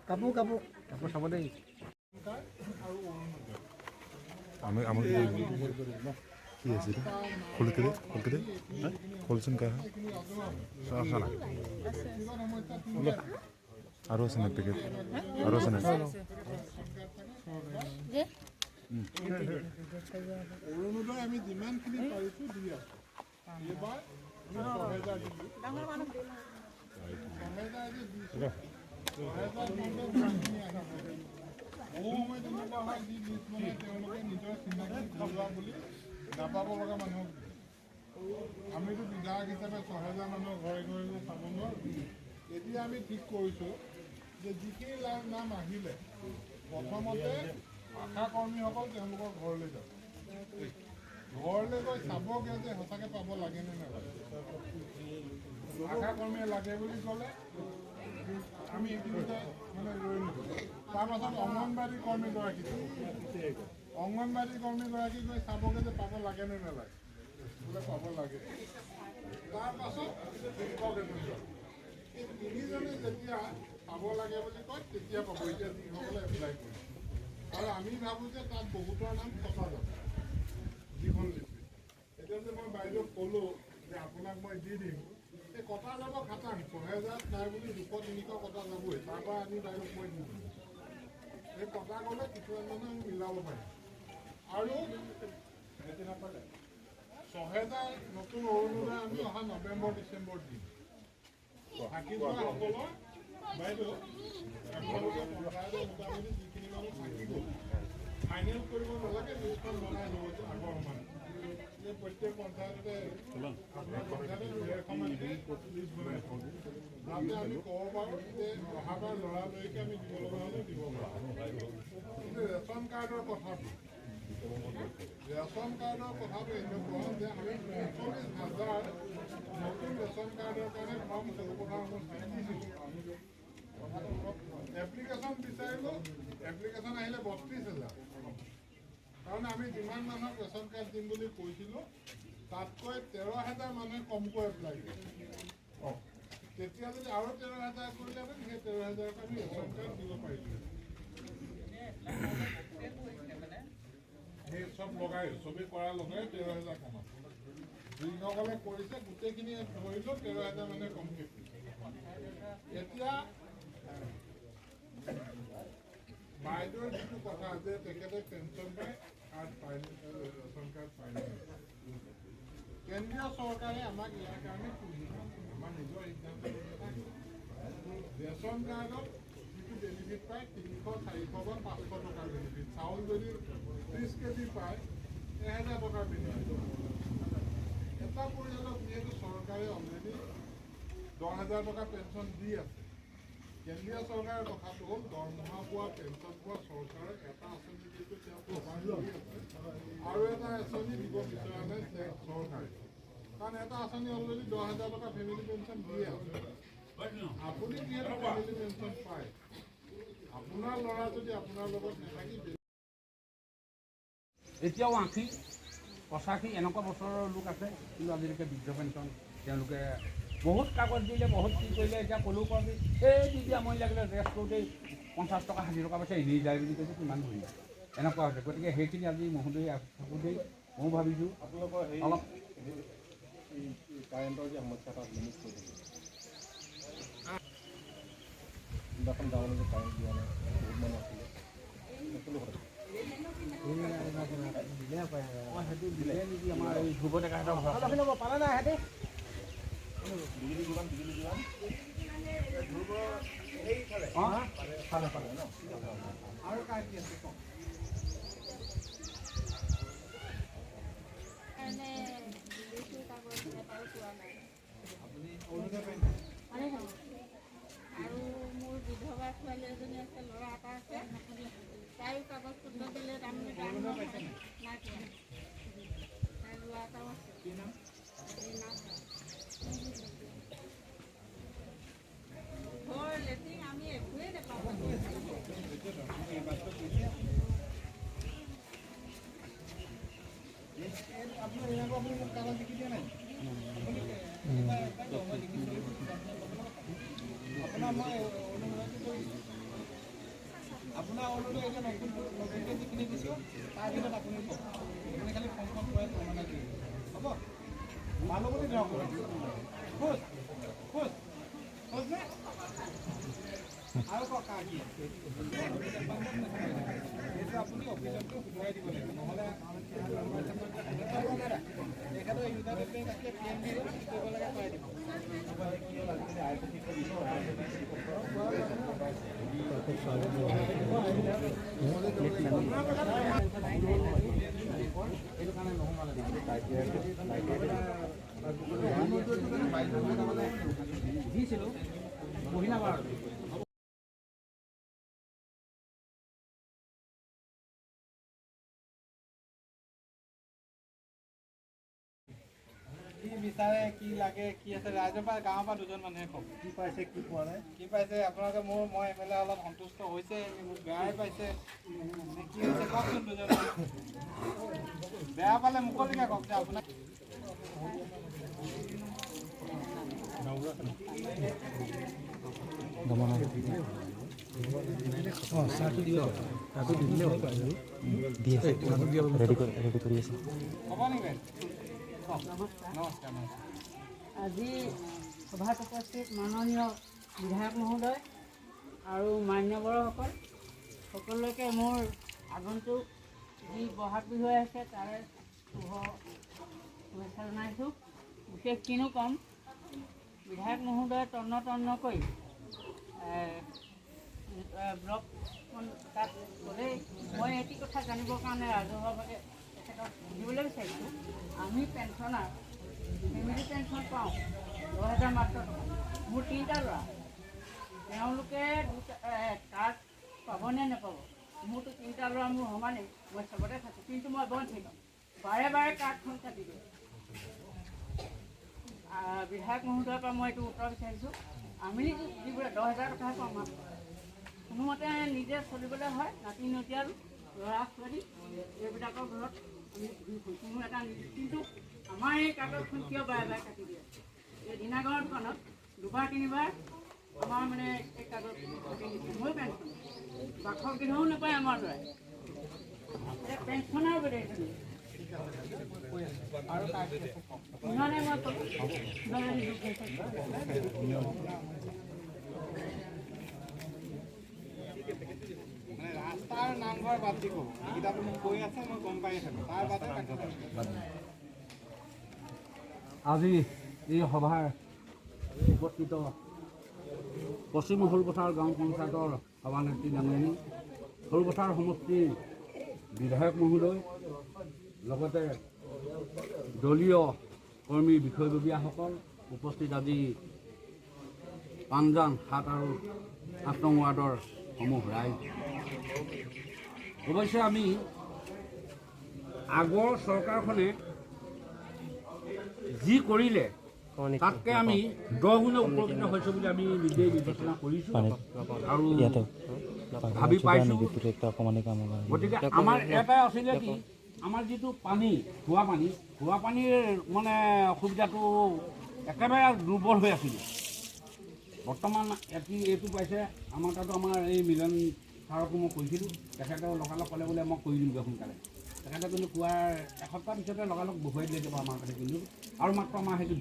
কাপোৰ কাপোৰ কাপোৰ চাব দেই আমি আমার কি আছে খোলকে খোলছেন কা আসা না আরো আছে না প্যাকেট আরো আছে না অৰুণোদয় আমি যিমানখিনি পাৰিছোঁ দি আছোঁ এইবাৰ ৬,০০০ দিলোঁ ডাঙৰ মানুহ ৬,০০০ যে দিছোঁ ৬,০০০ দিওঁতে যিমানখিনি আহিছে বহু সময় তেনেকুৱা হয় যি লিষ্ট বনাই তেওঁলোকে নিজৰ চিনাকি ঘৰুৱা বুলি নাপাব লগা মানুহক আমিতো বিধায়ক হিচাপে ৬,০০০ মানুহৰ ঘৰে ঘৰে গৈ চাব নোৱাৰোঁ এতিয়া আমি ঠিক কৰিছোঁ যে যিখিনি নাম আহিলে প্ৰথমতে আশা কৰ্মীসকল তেওঁলোকৰ ঘৰলৈ যাব ঘৰলৈ গৈ চাবগৈ যে সঁচাকৈ পাব লাগেনে নালাগে আশা কৰ্মীয়ে লাগে বুলি ক'লে আমি এইখিনিতে মানে ৰৈ নিদিওঁ তাৰপাছত অংগনবাড়ী কৰ্মীগৰাকী গৈ চাবগৈ যে পাব লাগেনে নালাগে বোলে পাব লাগে তাৰপাছত শিক্ষক এজনজন এই তিনিজনে যেতিয়া পাব লাগে বুলি কয় তেতিয়া পাব এতিয়া যিসকলে এপ্লাই কৰে আৰু আমি ভাবোঁ যে তাত বহুতৰ নাম কটা যাব যিখন লিপি এতিয়া যে মই বাইদেউক ক'লোঁ যে আপোনাক মই দি দিম এই কটা যাব খাটাং ৬,০০০ নাই বুলি ২০০-৩০০ কটা যাবই তাৰপৰা আনি বাইদেউক মই দি দিম এই কটা গ'লে কিছুমান মানে আমি মিলাব পাৰিম আৰু ৬,০০০ নতুন অৰুণোদয় আমি অহা নৱেম্বৰ-ডিচেম্বৰত দিম থাকি যোৱা সকলৰ বাইদেউ আপোনালোকে পঞ্চায়তৰ মোটামুটি যিখিনি মানুহ থাকি গ'ল ফাইনেল কৰিব নালাগে লিষ্টখন বনাই ল'ব আগৰ সমান যে প্ৰত্যেক পঞ্চায়ততে আপোনাৰ পঞ্চায়তে ১,৫০০ লিষ্ট বনাই যাতে আমি ক'ব পাৰোঁ যে অহাবাৰ ল'ৰালৰিকে আমি দিব লগা হ'লে দিব পাৰোঁ কিন্তু ৰেচন কাৰ্ডৰ কথাটো এনেকুৱা যে আমি ৪৫,০০০ নতুন ৰেচন কাৰ্ডৰ কাৰণে ফৰ্ম চৌপথাৰ অনুষ্ঠান দিছিলোঁ এপ্লিকেশ্যন বিচাৰিলোঁ এপ্লিকেশ্যন আহিলে ৩২,০০০ কাৰণ আমি যিমান মানুহক ৰেচন কাৰ্ড দিম বুলি কৈছিলোঁ তাতকৈ ১৩,০০০ মানুহে কমকৈ এপ্লাই কৰিছে তেতিয়া যদি আৰু ১৩,০০০ কৰিলেহেঁতেন সেই ১৩,০০০ আমি ৰেচন কাৰ্ড দিব পাৰিলোঁ সেই চব লগাই চবেই কৰা লগাই ১৩,০০০ কমাম যিসকলে কৰিছে গোটেইখিনি ধৰিলোঁ ১৩,০০০ মানে কমকৈ এতিয়া বাইদেউৰ যিটো কথা যে তেখেতে পেঞ্চন পায় কাৰ্ড পায় ৰেচন কাৰ্ড পায় কেন্দ্ৰীয় চৰকাৰে আমাক ইয়াৰ কাৰণে আমাৰ নিজৰ সিদ্ধান্ত ৰেচন কাৰ্ডত যিটো বেনিফিট পায় ৩০০-৪০০ বা ৫০০ টকাৰ বেনিফিট চাউল যদি ৩০ কেজি পায় ১,০০০ টকাৰ বেনিফিট এটা পৰিয়ালক যিহেতু চৰকাৰে অলৰেডি ১০,০০০ টকা পেঞ্চন দি আছে কেন্দ্ৰীয় চৰকাৰৰ কথাটো হ'ল দৰমহা পোৱা পেঞ্চন পোৱা চৰকাৰৰ এটা আঁচনি যিটো তেওঁ প্ৰভাৱ কৰি আছে আৰু এটা আঁচনি দিব বিচৰা নাই চৰকাৰে কাৰণ এটা আঁচনি অলৰেডি ১০,০০০ টকা ফেমিলি পেঞ্চন দিয়ে আছে আপুনি যিহেতু ফেমিলি পেঞ্চন পায় আপোনাৰ ল'ৰা যদি আপোনাৰ লগত নাথাকি এতিয়াও ৮০-৮৫ এনেকুৱা বছৰৰ লোক আছে কিন্তু আজিলৈকে বৃদ্ধ পেঞ্চন তেওঁলোকে বহুত কাগজ দিলে বহুত কি কৰিলে এতিয়া ক'লেও কবি এই দি দিয়া মই লাগিলে ৰেষ্ট কৰোঁতেই ৫০ টকা ৬০ টকা পইচা এনেই যায় বুলি কৈছে কিমান ধৰি এনেকুৱা হৈছে গতিকে সেইখিনি আজি মহোদয় থাকোঁতেই ময়ো ভাবিছোঁ আপোনালোকৰ অলপ কাৰেণ্টৰ যে সমস্যা এটা লিমিট কৰি দিছে এখন গাঁৱলৈ যে কাৰেণ্ট দিয়া নাই বহুত মানুহ আছিলে সেইটো দিলে নেকি আমাৰ এই ধ্ৰুৱ ডেকাহঁতৰ পালে নাই সিহঁতে বিজুলী যোগান অঁ পালে ন আৰু কাৰ্ড দি আছে কওক আৰু মোৰ বিধৱা ছোৱালী এজনী আছে ল'ৰা এটা আছে তাইও কাগজ পত্ৰ দিলে তাৰমানে নাই পোৱা তাইৰ ল'ৰা এটাও আছে ঘৰ লেট্ৰিন আমি একোৱেই নাপাওঁ আপুনি মোক কাগজ লিখি দিয়া নাই আপোনাৰ মই অনুমতি কৰিছোঁ পুৰণা অৰুণোদয় এতিয়া নতুনকৈ যিখিনি দিছোঁ তাৰ ভিতৰত আপুনি ক'ব সেইখিনি খালি ফৰ্মখন পূৰাই প্ৰমাণিত কৰিব হ'ব ভাল বুলি ধৰক খোজ খোজ খোজ নে আৰু কওক কি এইটো আপুনি অফিচতটো সুধৰাই দিব লাগিব নহ'লে তেখেতৰ ইউনাইটেড বেংক আছে PNB কৰিব লাগে কৰাই দিব দিছিলোঁ মহিলা বাৰ কি বিচাৰে কি লাগে কি আছে ৰাইজৰ পৰা গাঁৱৰ পৰা দুজন মানুহে কওক কি পাইছে কি পোৱা নাই কি পাইছে আপোনালোকে মই MLA অলপ সন্তুষ্ট হৈছে বেয়াই পাইছে কি হৈছে কওকচোন দুজন বেয়া পালে মুকলিকে কওক যে আপোনাক আজি সভাত উপস্থিত মাননীয় বিধায়ক মহোদয় আৰু মান্যবৰসকল সকলোকে মোৰ আগন্তুক যি বহাগ বিহু আছে তাৰে শুভেচ্ছা জনাইছোঁ বিশেষ কিনো ক'ম বিধায়ক মহোদয়ে তন্নকৈ ব্লক তাত গ'লেই মই এটি কথা জানিবৰ কাৰণে ৰাজহুৱাভাৱে তেখেতক সুধিবলৈ বিচাৰিছোঁ আমি পেঞ্চনাৰ ফেমিলি পেঞ্চন পাওঁ 10,000 মাত্ৰ মোৰ 3টা ল'ৰা তেওঁলোকে কাৰ্ড পাবনে নাপাব মোৰতো 3টা ল'ৰা মোৰ সমানেই মই চবতে থাকোঁ কিন্তু মই বন্ধ থাকিম বাৰে কাৰ্ডখন কাটি দিওঁ বিধায়ক মহোদয়ৰ পৰা মই এইটো উত্তৰ বিচাৰিছোঁ আমি যিবোৰে 10,000 টকা পাওঁ মাত্ৰ কোনোমতে নিজে চলিবলৈ হয় নাতি নতীয়া ল'ৰা ছোৱালী এইবিলাকৰ ঘৰত আমি ঘূৰি ফুৰোঁ কোনো এটা কিন্তু আমাৰ এই কাগজখন কিয় বাৰে কাটি দিয়ে এই দিনাগড়ৰ দোকানত 2বাৰ 3বাৰ আমাৰ মানে এই কাগজ কাটি দিছে ময়ো পেঞ্চন বাখৰ কিনেও নাপায় আমাৰ ল'ৰাই এই পেঞ্চনৰ বোলে আৰু ইমানে মই ক'লোঁ ৰাস্তাৰ নামঘৰ বাদ দি ক'ব এইকেইটা আপুনি কৈ আছে মই গম পাই থাকোঁ তাৰ বাদে আজি এই সভাৰ উপস্থিত পশ্চিম সৰুপথাৰ গাঁও পঞ্চায়তৰ সভানেত্ৰী ডাঙৰী সৰুপথাৰ সমষ্টিৰ বিধায়ক মহোদয় লগতে দলীয় কৰ্মী বিষয়ববীয়াসকল উপস্থিত আজি পাঞ্জান 7 আৰু 8 নং ৱাৰ্ডৰ সমূহ ৰাইজ অৱশ্যে আমি আগৰ চৰকাৰখনে যি কৰিলে তাতকৈ আমি 10 গুণে উপকৃত হৈছোঁ বুলি আমি নিজেই বিবেচনা কৰিছোঁ আৰু ভাবি পাইছোঁ গতিকে আমাৰ এটাই আছিলে কি আমাৰ যিটো পানী খোৱা পানীৰ মানে অসুবিধাটো একেবাৰে দুৰ্বল হৈ আছিলে বৰ্তমান এইটো পাইছে আমাৰ তাতো আমাৰ এই মিলন ছাৰকো মই কৈছিলোঁ তেখেতেও লগালগ ক'লে বোলে মই কৰি দিমগৈ সোনকালে তেখেতে কিন্তু কোৱাৰ এসপ্তাহ পিছতে লগালগ বহুৱাই দিলে যাব আমাৰ কাৰণে কিন্তু আৰু মাত্ৰ আমাৰ সেইটো